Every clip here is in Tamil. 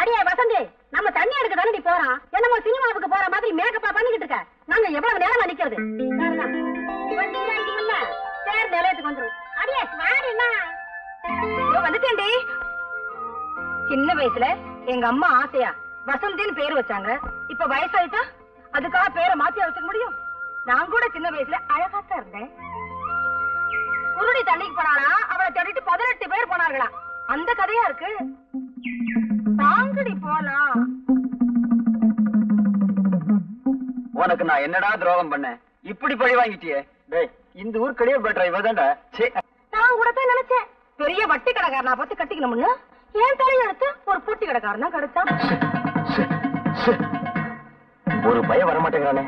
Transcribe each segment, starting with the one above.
அடியே வசந்தி, நம்ம தண்ணி எடுக்க தானே போறோம். என்னமோ சினிமாவுக்கு போற மாதிரி மேக்கப்பா பண்ணிக்கிட்டு இருக்க. நாங்க எவ்வளவு நேரமா நிக்கிறது? பேர் நிலையத்துக்கு வந்துரும். அடியே வேற என்ன வந்துட்டேன்டி. சின்ன வயசுல எங்க அம்மா ஆசையா வசந்தின்னு பேர் வச்சாங்க. இப்ப வயசாயிட்டா அதுக்காக பேரை மாத்தி வச்சுக்க முடியும்? நான் கூட சின்ன வயசுல அழகாத்தான் இருந்தேன். குருடி தண்ணிக்கு போனானா அவளை தேடிட்டு 18 பேர் போனார்களா. அந்த கதையா இருக்கு. தாங்கடி போலாம். உனக்கு நான் என்னடா துரோகம் பண்ணேன்? இப்படி பழி வாங்கிட்டியே. டேய், இந்த ஊர் கடையே பெட்டர் இவதான்டா. நான் கூட தான் நினைச்சேன் பெரிய வட்டி கடைக்காரனா பார்த்து கட்டிக்கணும்னு. ஏன் தலையெடுத்து ஒரு பூட்டி கடைக்காரனா கிடைச்சான். ஒரு பயம் வரமாட்டேங்கிறானே.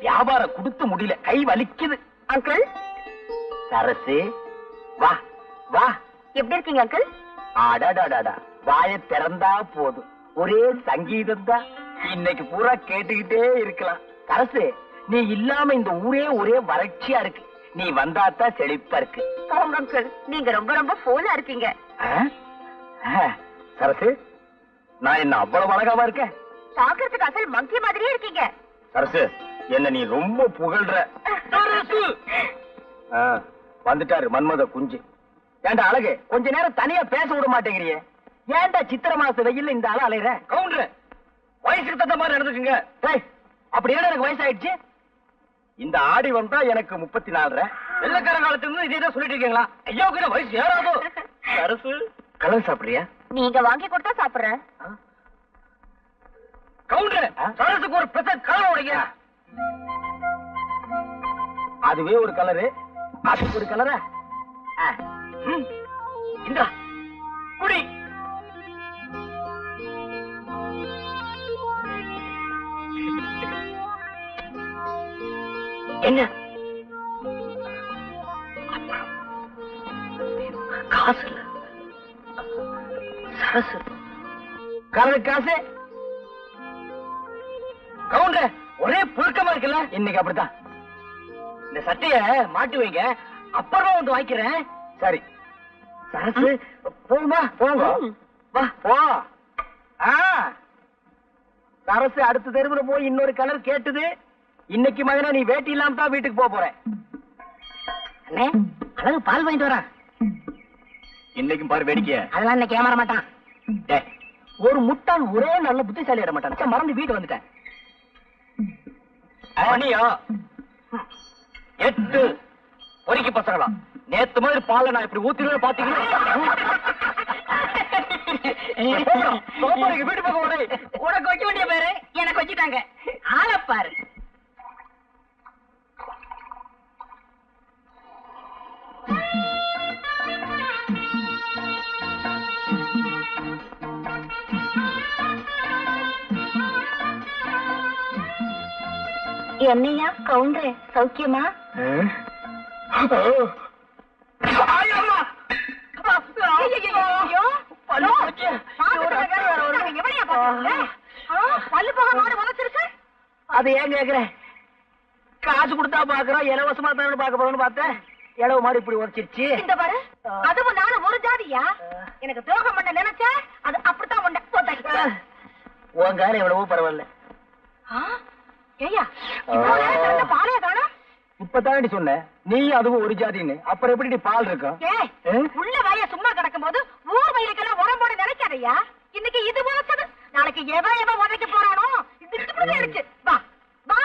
வியாபாரம் கொடுத்து முடியல, கை வலிக்குது. அங்கிள் சரசு, வா வா. எப்படி இருக்கீங்க அங்கிள்? அடாடாடாடா, வாயை திறந்தா போதும் ஒரே சங்கீதம் தான். இன்னைக்கு பூரா கேட்டுக்கிட்டே இருக்கலாம். சரசு, நீ இல்லாம இந்த ஊரே ஒரே வறட்சியா இருக்கு. நீ வந்தாத்தான் செழிப்பா இருக்கு. அங்கிள், நீங்க ரொம்ப ரொம்ப போலா இருக்கீங்க. சரசு, நான் என்ன அவ்வளவு அழகாவா இருக்கேன்? பாக்குறதுக்கு அசல் மங்கி மாதிரியே இருக்கீங்க. சரசு, என்ன நீ ரொம்ப புகழ்ற. வந்துட்டாரு மன்மத குஞ்சு. ஏண்டா அழகு, கொஞ்ச நேரம் தனியா பேச விட மாட்டேங்கிறியே. ஏண்டா சித்திர மாச வெயில்ல இந்த ஆள அலையற? கவுண்டர், வயசுக்கு தகுந்த மாதிரி நடந்துக்குங்க. அப்படி என்ன எனக்கு வயசாயிடுச்சு? இந்த ஆடி வந்தா எனக்கு 34. வெள்ளக்கார காலத்துல இருந்து இதே தான் சொல்லிட்டு இருக்கீங்களா? ஐயோக்கு வயசு ஏறாதோ. சரசு, கலர் சாப்பிடுறியா? நீங்க வாங்கி கொடுத்தா சாப்பிடுறேன். கவுண்டர், சரசுக்கு ஒரு பிரசன்ட் கலர் உடைங்க. அதுவே ஒரு கலரு, அதுக்கு ஒரு கலரா? இந்த குடி. என்ன காசு இல்ல. சரசு, கலரு காசு. கவுண்டர், ஒரே புழுக்கமா இருக்குல்ல? இன்னைக்கு அப்படித்தான். இந்த சட்டைய மாட்டி வைங்க, அப்புறமா வந்து வாங்கிக்கிறேன். சரி சரசு, போமா போங்க. வா போ. சரசு அடுத்த தெருவுல போய் இன்னொரு கலர் கேட்டுது. இன்னைக்கு மகனே நீ வேட்டி இல்லாம தான் வீட்டுக்கு போற. அண்ணே, அழகு பால் வாங்கிட்டு வரா. இன்னைக்கும் பாரு வேடிக்கை. அதெல்லாம் இன்னைக்கு ஏமாற மாட்டான். ஒரு முட்டாள் ஒரே நல்ல புத்திசாலி ஆட மாட்டான். மறந்து வீட்டு வந்துட்டேன். மணியா 8 பொறுக்கி பசங்களா. நேத்து மாதிரி பாலை நான் இப்படி ஊத்திடுவேன் பாத்தீங்கன்னா. வீட்டு பக்கம் உனக்கு வைக்க வேண்டிய பேரு எனக்கு வச்சுட்டாங்க. ஆளப்பாரு. என்னையா கவுண்டரே, சௌக்கியமா? அது ஏன் கேக்குற? காசு கொடுத்தா பாக்குறோம், இலவசமா தான் பாக்க போறோம்னு பார்த்தேன். இளவு மாடு இப்படி உரைச்சிருச்சு. இந்த பாரு, அதுவும் நானும் ஒரு ஜாதியா? எனக்கு துரோகம் பண்ண நினைச்ச அது அப்படித்தான் உண்ட. உன் காலம் எவ்வளவோ பரவாயில்ல. பாலைய காணா? இப்பதாண்டி சொன்ன நீ அதுவும் ஒரு ஜாதின்னு. அப்புறம் எப்படி பால் இருக்கும்? உள்ள வாய சும்மா கிடக்கும் போது ஊர் வயலுக்கெல்லாம் உடம்போட நினைக்காதையா. இன்னைக்கு இது உழைச்சது, நாளைக்கு எவன் உதைக்க போறானோ. வா வா,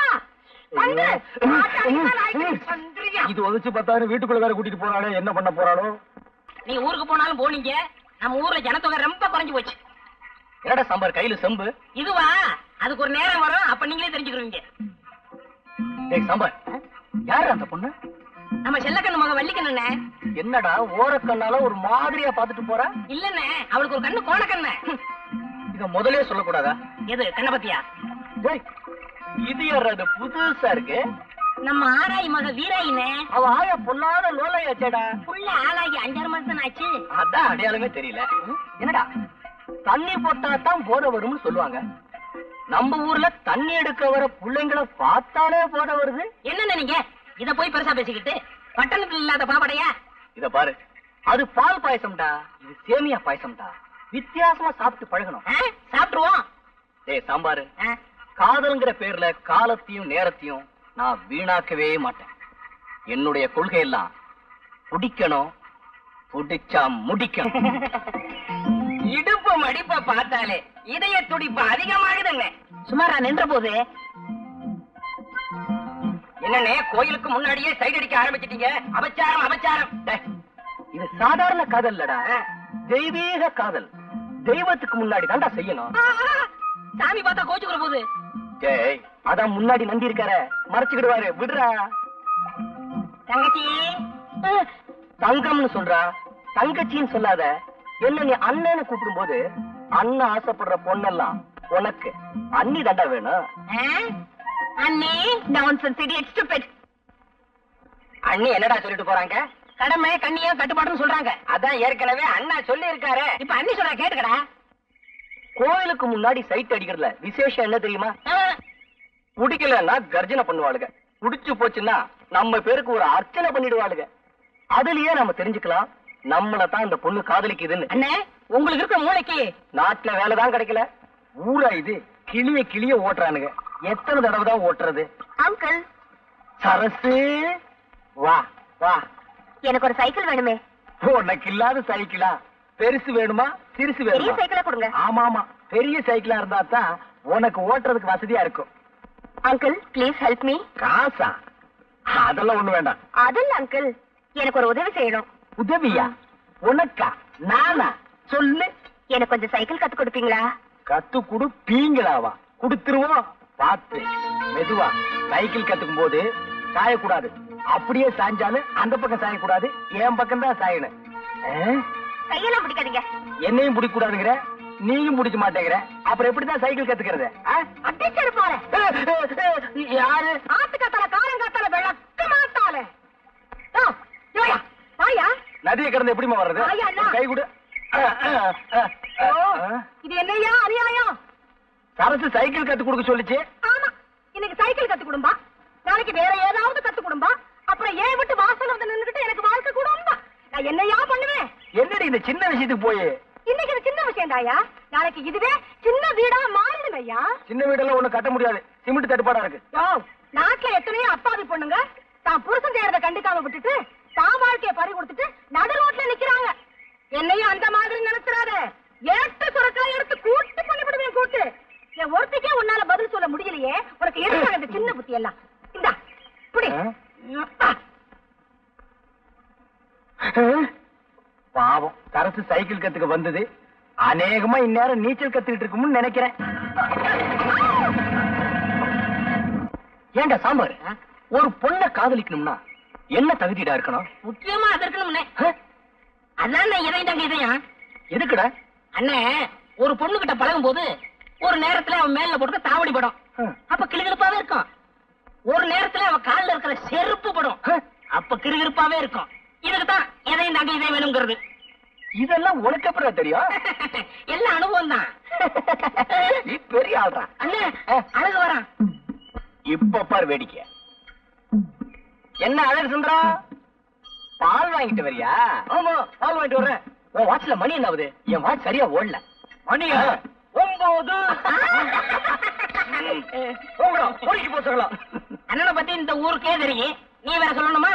இது உதச்சு பார்த்தாரு. வீட்டுக்குள்ள வேற கூட்டிட்டு போறானே, என்ன பண்ண போறானோ? நீ ஊருக்கு போனாலும் போனீங்க, நம்ம ஊர்ல ஜனத்தொகை ரொம்ப குறைஞ்சு போச்சு. என்னடா சாம்பார் கையில செம்பு? இதுவா? அதுக்கு ஒரு நேரம் வரும், அப்ப நீங்களே தெரிஞ்சுக்கிறீங்க. சாம்பார், யாரு அந்த பொண்ணு? நம்ம செல்லக்கண்ணு மக வள்ளிக்கண்ணே. என்னடா ஓரக்கண்ணால ஒரு மாதிரியா பாத்துட்டு போற? இல்லண்ணே, அவளுக்கு ஒரு கண்ணு கோணக்கண்ணு. இத முதலே சொல்லக்கூடாதா? எது கண்ண பத்தியா? இது யாரு? அது புதுசா இருக்கு. நம்ம ஆராய் மக வீராயினே. அவ ஆயா பொல்லாத லோலையாச்சேடா. புள்ள ஆளாகி 5 மாசம் ஆச்சு. அதான் அடையாளமே தெரியல. என்னடா தண்ணி போட்டா தான் போத வரும்னு சொல்லுவாங்க. நம்ம ஊர்ல தண்ணி எடுக்க வர பிள்ளைங்களை பார்த்தாலே போத வருது. என்ன நீங்க இத போய் பெருசா பேசிக்கிட்டு? பட்டணத்துல இல்லாத பாவடையா? இத பாரு, அது பால் பாயசம்டா, இது சேமியா பாயசம்டா. வித்தியாசமா சாப்பிட்டு பழகணும். சாப்பிட்டுருவோம். டேய் சாம்பாரு, காதல்ங்கிற பேர்ல காலத்தையும் நேரத்தையும் நான் வீணாக்கவே மாட்டேன். என்னுடைய கொள்கை எல்லாம் பிடிக்கணும், பிடிச்சா முடிக்கணும். இடுப்பு மடிப்ப பார்த்தாலே இதய துடிப்பு அதிகமாகுதுங்க. சுமாரா நின்ற போது என்னன்னே கோயிலுக்கு முன்னாடியே சைடு அடிக்க ஆரம்பிச்சிட்டீங்க. அபச்சாரம் அபச்சாரம். இது சாதாரண காதல் இல்லடா, தெய்வீக காதல். தெய்வத்துக்கு முன்னாடி தான்டா செய்யணும். சாமி பார்த்தா கோச்சுக்கிற போது. டேய், அதான் முன்னாடி நந்தி இருக்கார, மறைச்சுக்கிடுவாரு, விடுறா. தங்கச்சி தங்கம்னு சொல்றா, தங்கச்சின்னு சொல்லாத. என்ன நீ அண்ணன்னு கூப்பிடும் போது அண்ணன் ஆசைப்படுற பொண்ணெல்லாம் உனக்கு அண்ணி தாண்டா வேணும். அண்ணி நான்சென்ஸ் இடியட் ஸ்டூபிட். அண்ணி என்னடா சொல்லிட்டு போறாங்க? கடமை கண்ணியம் கட்டுப்பாடுன்னு சொல்றாங்க. அதான் ஏற்கனவே அண்ணா சொல்லி இருக்காரு. இப்ப அண்ணி சொல்ற கேட்டுக்கடா. கோயிலுக்கு முன்னாடி சைட் அடிக்கிறதுல விசேஷம் என்ன தெரியுமா? பிடிக்கலன்னா கர்ஜனை பண்ணுவாளுங்க, புடிச்சு போச்சுன்னா நம்ம பேருக்கு ஒரு அர்ச்சனை பண்ணிடுவாளுங்க. அதுலயே நம்ம தெரிஞ்சுக்கலாம் நம்மள தான் இந்த பொண்ணு காதலிக்குதுன்னு. அண்ணே, உங்களுக்கு இருக்க மூளைக்கு நாட்டுல வேலைதான் கிடைக்கல, ஊரா இது கிளிய கிளிய ஓட்டுறானுங்க. எத்தனை தடவை தான் ஓட்டுறது? அங்கிள் சரசு, வா வா. எனக்கு ஒரு சைக்கிள் வேணுமே. உனக்கு இல்லாத சைக்கிளா? பெருசு வேணுமா சிறுசு பெரிய வேணுமா? சைக்கிளா கொடுங்க. ஆமா ஆமா, பெரிய சைக்கிளா இருந்தா தான் உனக்கு ஓட்டுறதுக்கு வசதியா இருக்கும். Uncle please help me. காசா? அதெல்லாம் ஒண்ணு வேண்டாம். அதில்ல அங்கிள், எனக்கு ஒரு உதவி செய்யணும். உதவியா? உனக்கா? நானா? சொல்லு. எனக்கு கொஞ்சம் சைக்கிள் கத்து கொடுப்பீங்களா? கத்து கொடுப்பீங்களாவா? கொடுத்துருவோம். பார்த்து மெதுவா. சைக்கிள் கத்துக்கும் போது சாயக்கூடாது, அப்படியே சாஞ்சாலும் அந்த பக்கம் சாயக்கூடாது, என் பக்கம் தான் சாயணும். கையெல்லாம் பிடிக்காதீங்க. என்னையும் பிடிக்க கூடாதுங்கிற, நீயும் பிடிக்க மாட்டேங்கிற, அப்புறம் எப்படிதான் சைக்கிள் கத்துக்கிறது? அடிச்சது போல. யாரு? ஆத்துக்காத்தால காரங்காத்தால விளக்க மாட்டால. வாயா. நதியை கடந்து எப்படிமா வர்றது? வாயா அண்ணா. கை கொடு. இது என்னையா அநியாயம்? சரசு சைக்கிள் கத்து கொடுக்க சொல்லிச்சு. ஆமா, இன்னைக்கு சைக்கிள் கத்து கொடும்பா, நாளைக்கு வேற ஏதாவது கத்து கொடும்பா, அப்புறம் ஏன் விட்டு வாசல் வந்து நின்னுகிட்டு எனக்கு வாழ்க்கை கொடும்பா. நான் என்னையா பண்ணுவேன்? என்னடி இந்த சின்ன விஷயத்துக்கு போய்? இன்னைக்கு இது சின்ன விஷயம் தாயா, நாளைக்கு இதுவே சின்ன வீடா மாறிடுங்க ஐயா. சின்ன வீடெல்லாம் ஒண்ணு கட்ட முடியாது, சிமெண்ட் தட்டுப்பாடா இருக்கு. நாட்டுல எத்தனையோ அப்பாவி பொண்ணுங்க தான் புருஷன் செய்யறத கண்டுக்காம விட்டுட்டு தான் வாழ்க்கைய பறி கொடுத்துட்டு நடு ரோட்ல நிக்கிறாங்க. என்னையும் அந்த மாதிரி நினைச்சிடாத. ஏட்டு சுரக்கெல்லாம் எடுத்து கூட்டு பண்ணிவிடுவேன். கூட்டு என் ஒருத்திக்கே உன்னால பதில் சொல்ல முடியலையே, உனக்கு எடுத்தாங்க இந்த சின்ன புத்தி எல்லாம். இந்தா புடி. பாவம், சரசு சைக்கிள் கத்துக்க வந்தது அநேகமா இந்நேரம் நீச்சல் கத்துக்கிட்டு இருக்கும்னு நினைக்கிறேன். ஏண்டா சாம்பார், ஒரு பொண்ணை காதலிக்கணும்னா என்ன தகுதிடா இருக்கணும்? முக்கியமா அது இருக்கணும்னே. அதான் நான் இதையும் தாங்க இதையும். எதுக்குடா? அண்ணே, ஒரு பொண்ணு கிட்ட பழகும் போது ஒரு நேரத்துல அவன் மேல போட்டு தாவடி படும், அப்ப கிளுகிருப்பாவே இருக்கும். ஒரு நேரத்துல அவன் காலில் இருக்கிற செருப்பு படும், அப்ப கிருகிருப்பாவே இருக்கும். இதுக்குதான் எதையும் தாங்க இதை வேணுங்கிறது. இதெல்லாம் உனக்கு அப்புறம் தெரியும்? எல்லாம் அனுபவம் தான். நீ பெரிய ஆள்றா. அண்ணே, அழகு வரான். இப்ப பார் வேடிக்கை. என்ன அழகு சுந்தரம், பால் வாங்கிட்டு வரியா? ஆமா, பால் வாங்கிட்டு வர்றேன். உன் வாட்ச்ல மணி என்ன ஆகுது? என் வாட்ச் சரியா ஓடல. மணியா? 9. பொறுக்கி போச்சுக்கலாம். அண்ணனை பத்தி இந்த ஊருக்கே தெரியும், நீ வேற சொல்லணுமா?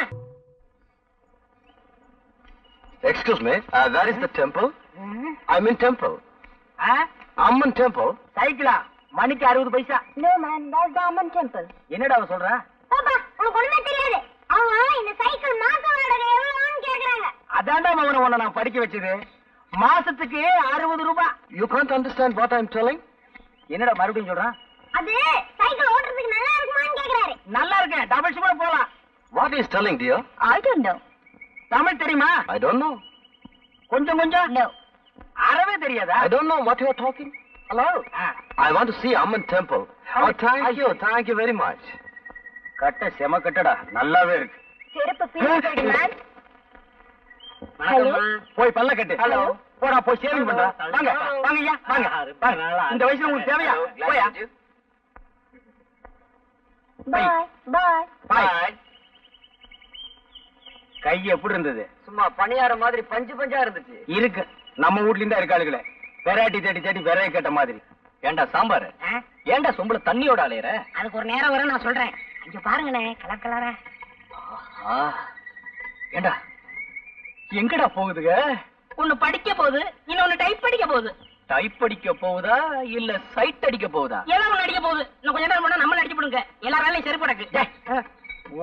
Excuse me, where is the temple? I'm in temple. Amman temple. சைக்கிளா? மணிக்கு 60 பைசா. No man, that's the Amman temple. என்னடா அவ சொல்றா? பாப்பா, உனக்கு ஒண்ணுமே தெரியாது. அவங்க இந்த சைக்கிள் மாச வாடகை எவ்வளவுன்னு கேக்குறாங்க. அதான்டா மவன உன்னை நான் படிக்க வச்சது. மாசத்துக்கு 60 ரூபாய். You can't understand what I'm telling? என்னடா மறுபடியும் சொல்றான்? அது சைக்கிள் ஓட்டுறதுக்கு நல்லா இருக்குமான்னு கேக்குறாரு. நல்லா இருக்கு, டபுள்ஸ் கூட போலாம். What is telling dear? I don't know. Tamil தெரியுமா? I don't know. கொஞ்சம் கொஞ்சம். No. அறவே தெரியாதா? I don't know what you are talking. Hello. I want to see Amman temple. Oh, thank you very much. கட்ட செம கட்டடா, நல்லாவே இருக்கு. செருப்பு பீஸ் மேன். ஹலோ. போய் பல்ல கட்டு. ஹலோ. போடா, போய் சேவிங் பண்றா. வாங்க வாங்க ஐயா, வாங்க. இந்த வயசுல உங்களுக்கு தேவையா? போயா. Bye. Bye. Bye. கை எப்படி இருந்தது? சும்மா பணியார மாதிரி பஞ்சு பஞ்சா இருந்துச்சு. இருக்கு, நம்ம வீட்ல இருந்தா இருக்காளுகளே, வெரைட்டி தேடி தேடி விரைய கேட்ட மாதிரி. ஏண்டா சாம்பார், ஏண்டா சொம்புல தண்ணியோட அலையற? அதுக்கு ஒரு நேரம் வரும், நான் சொல்றேன். இங்க பாருங்கண்ணே, கலர் கலரா. ஏண்டா எங்கடா போகுதுங்க? ஒண்ணு படிக்க போகுது, இன்னொன்னு டைப் படிக்க போகுது. டைப் அடிக்க போகுதா இல்ல சைட் அடிக்க போகுதா? ஏதோ ஒண்ணு அடிக்க போகுது. இன்னும் கொஞ்ச நேரம் போனா நம்ம அடிச்சு போடுங்க. எல்லா வேலையும் சரி படக்கு.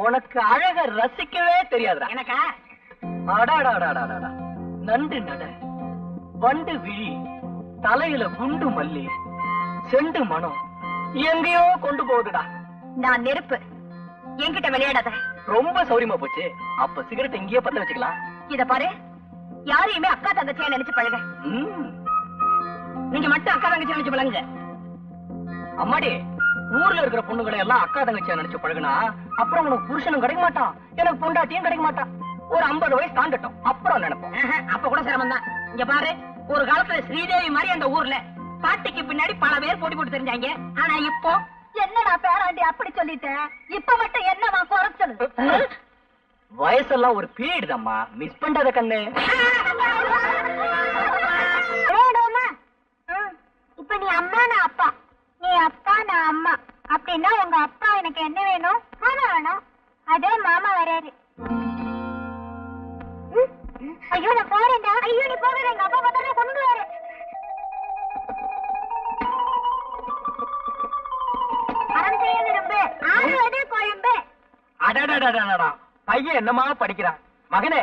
உனக்கு அழக ரசிக்கவே தெரியாதுடா. எனக்கா? அடாடாடாடாடா, நண்டு நட, வண்டு விழி, தலையில குண்டு மல்லி, செண்டு மனம் எங்கேயோ கொண்டு போகுதுடா. நான் நெருப்பு, என்கிட்ட விளையாடாத. ரொம்ப சௌரியமா போச்சு. அப்ப சிகரெட் இங்கேயே பத்த வச்சுக்கலாம். இத பாரு, யாரையுமே அக்கா தங்கச்சியா நினைச்சு பழக. நீங்க மட்டும் அக்கா தங்கச்சியா நினைச்சு பழகுங்க. அம்மாடி, ஊர்ல இருக்கிற பொண்ணுகளை எல்லாம் அக்கா தங்கச்சியா நினைச்சு பழகுனா அப்புறம் உனக்கு புருஷனும் கிடைக்க மாட்டான், எனக்கு பொண்டாட்டியும் கிடைக்க மாட்டான். ஒரு 50 வயசு தாண்டட்டும், அப்புறம் நினைப்போம். அப்ப கூட சிரமம் தான். இங்க பாரு, ஒரு காலத்துல ஸ்ரீதேவி மாதிரி அந்த ஊர்ல பாட்டிக்கு பின்னாடி பல பேர் போட்டி போட்டு தெரிஞ்சாங்க. ஆனா இப்போ என்னடா பேராண்டி அப்படி சொல்லிட்டேன், இப்ப மட்டும் என்னவா குறைச்சது? வயசெல்லாம் ஒரு பீரியட் தான்மா, மிஸ் பண்றத கண்ணு. இப்ப நீ அம்மா, நான் அப்பா. நீ அப்பா, நான் அம்மா. அப்படின்னா உங்க அப்பா எனக்கு என்ன வேணும்? மாமா வேணும். அதே மாமா வராரு. ஐயோ நான் போறேன்டா. ஐயோ நீ போகிற, எங்க அப்பா பார்த்தா கொண்டு வர. அறம் செய்ய விரும்பு, ஆறுவது குழம்பு. அடடடடடா, பையன் என்னமா படிக்கிறான். மகனே,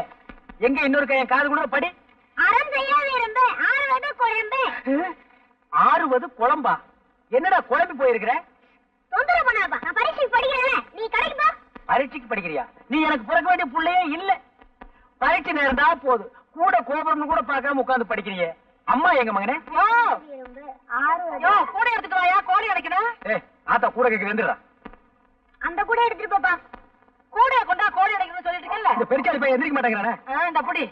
எங்க இன்னொரு கையன் காது கூட படி. அறம் செய்ய விரும்பு, ஆறுவது குழம்பு. ஆறுவது குழம்பா? என்னடா குழம்பி போயிருக்கிற? தொந்தரவு பண்ணாதப்பா, நான் பரீட்சைக்கு படிக்கிறேன். நீ கடைக்கு போ. பரீட்சைக்கு படிக்கிறியா? நீ எனக்கு பிறக்க வேண்டிய புள்ளையே இல்ல. பரீட்சை நேரம் தான் போது, கூட கோபுரம்னு கூட பார்க்காம உட்கார்ந்து படிக்கிறியே. அம்மா எங்க மகனே? கூட எடுத்துட்டு வாயா, கோழி அடைக்கணும். ஆத்தா கூட கேக்குறா. அந்த கூட எடுத்துட்டு போப்பா. கூட கொண்டா கோழி அடைக்கணும்னு சொல்லிட்டு இருக்கல. இந்த பெருச்சாளி பையன் எந்திரிக்க மாட்டேங்கிறானே. இந்த புடி.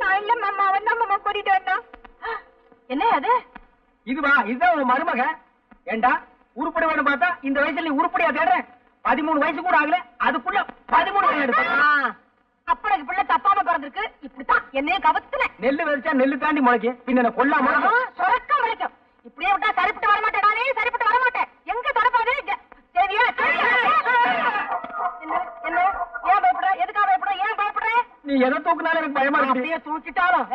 நான் இல்ல மாமா, அவன் தான் மாமா கூட்டிட்டு வந்தான். என்ன அது? இதுவா? இதுதான் உன் மருமக. ஏண்டா உருப்படி வேணும் பார்த்தா இந்த வயசுல நீ உருப்படியா தேடுற? 13 வயசு கூட ஆகல, அதுக்குள்ள 13 எடுத்த. அப்பனுக்கு பிள்ளை தப்பாம பிறந்திருக்கு. இப்படித்தான் என்னையும் கவத்துல. நெல்லு வெறிச்சா நெல்லு தாண்டி முளைக்கு, பின்ன கொல்லாம சொரக்க முளைக்கும். இப்படியே விட்டா சரிப்பட்டு வரமாட்டேன். நானே சரிப்பட்டு வரமாட்டேன். எங்க தொடப்பாது? சரியா? என்ன என்ன? ஏன் பயப்படுற? எதுக்காக பயப்படுற? ஏன் பயப்படுற? நீ எதை தூக்குனாலும் எனக்கு பயமா இருக்கு. அப்படியே தூக்கிட்டாலும்